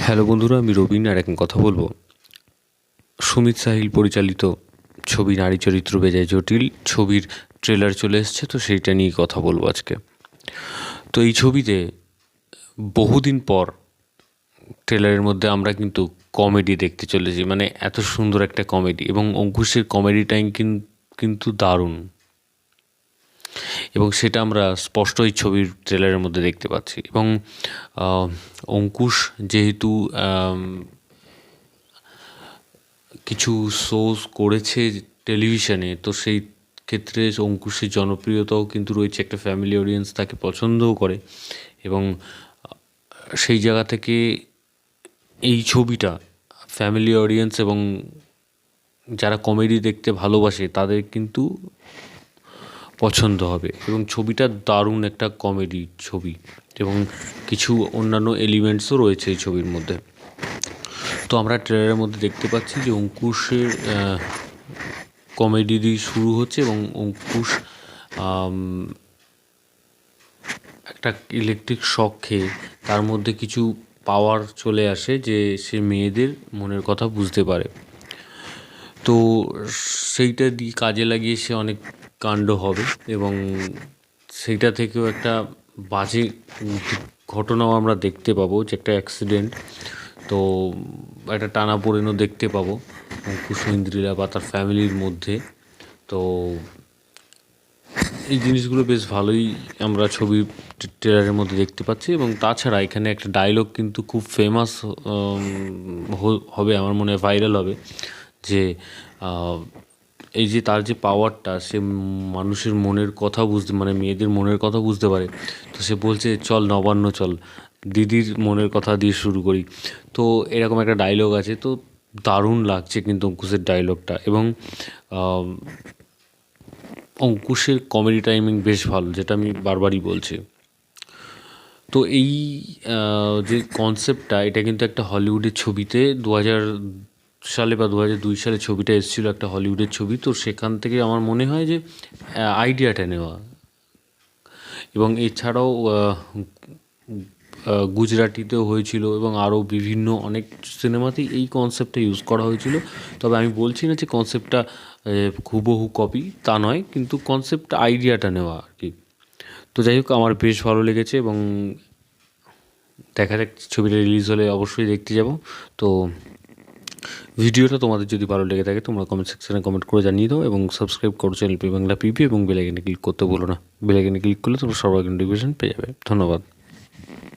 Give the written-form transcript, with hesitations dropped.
Hello বন্ধুরা, আমি রবিন আর এখন কথা বলবো সুমিত সাহিল পরিচালিত ছবি নারী চরিত্র বেজায় জটিল ছবির ট্রেলার চলে এসছে, তো সেইটা নিয়ে কথা বলবো আজকে। তো এই ছবিতে বহুদিন পর ট্রেলারের মধ্যে আমরা কিন্তু কমেডি দেখতে চলেছি, মানে এত সুন্দর একটা কমেডি, এবং অঙ্কুশের কমেডি টাইম কিন্তু দারুণ, এবং সেটা আমরা স্পষ্ট এই ছবির ট্রেলারের মধ্যে দেখতে পাচ্ছি। এবং অঙ্কুশ যেহেতু কিছু শোজ করেছে টেলিভিশনে, তো সেই ক্ষেত্রে অঙ্কুশের জনপ্রিয়তাও কিন্তু রয়েছে, একটা ফ্যামিলি অডিয়েন্স তাকে পছন্দও করে, এবং সেই জায়গা থেকে এই ছবিটা ফ্যামিলি অডিয়েন্স এবং যারা কমেডি দেখতে ভালোবাসে তাদের কিন্তু পছন্দ হবে, এবং ছবিটা দারুণ একটা কমেডি ছবি, এবং কিছু অন্যান্য এলিমেন্টসও রয়েছে এই ছবির মধ্যে। তো আমরা ট্রেলারের মধ্যে দেখতে পাচ্ছি যে অঙ্কুশের কমেডি দিয়ে শুরু হচ্ছে, এবং অঙ্কুশ একটা ইলেকট্রিক শক খেয়ে তার মধ্যে কিছু পাওয়ার চলে আসে যে সে মেয়েদের মনের কথা বুঝতে পারে। তো সেইটা দিয়ে কাজে লাগিয়ে সে অনেক কাণ্ড হবে, এবং সেইটা থেকেও একটা বাজে ঘটনাও আমরা দেখতে পাবো, যে একটা অ্যাক্সিডেন্ট, তো একটা টানাপোড়েনও দেখতে পাবো অঙ্কুশ ইন্দ্রিলা বা তার ফ্যামিলির মধ্যে। তো এই জিনিসগুলো বেশ ভালোই আমরা ছবির ট্রেলারের মধ্যে দেখতে পাচ্ছি, এবং তাছাড়া এখানে একটা ডায়লগ কিন্তু খুব ফেমাস হবে, আমার মনে হয় ভাইরাল হবে, যে এই যে তার যে পাওয়ারটা, সে মানুষের মনের কথা বুঝতে, মানে মেয়েদের মনের কথা বুঝতে পারে। তো সে বলছে, চল নবান্ন চল, দিদির মনের কথা দিয়ে শুরু করি। তো এরকম একটা ডায়লগ আছে, তো দারুণ লাগছে কিন্তু অঙ্কুশের ডায়লগটা, এবং অঙ্কুশের কমেডি টাইমিং বেশ ভালো, যেটা আমি বারবারই বলছি। তো এই যে কনসেপ্টটা, এটা কিন্তু একটা হলিউডের ছবিতে 2000 সালে বা 2002 সালে ছবিটা এসেছিলো, একটা হলিউডের ছবি। তো সেখান থেকে আমার মনে হয় যে আইডিয়াটা নেওয়া, এবং এছাড়াও গুজরাটিতেও হয়েছিল, এবং আরও বিভিন্ন অনেক সিনেমাতেই এই কনসেপ্টটা ইউজ করা হয়েছিল। তবে আমি বলছি না যে কনসেপ্টটা হুবহু কপি, তা নয়, কিন্তু কনসেপ্টটা আইডিয়াটা নেওয়া আর কি। তো যাই হোক, আমার বেশ ভালো লেগেছে, এবং দেখা যাক ছবিটা রিলিজ হলে অবশ্যই দেখতে যাব। তো ভিডিওটা তোমাদের যদি ভালো লেগে থাকে, তোমরা কমেন্ট সেকশনে কমেন্ট করে জানিয়ে দাও, এবং সাবস্ক্রাইব করো চ্যানেল বাংলা পিপি, এবং বেল আইকনে ক্লিক করতে বলো না। বেল আইকনে ক্লিক করলে তোমরা সর্বাগ্রে নোটিফিকেশন পেয়ে যাবে। ধন্যবাদ।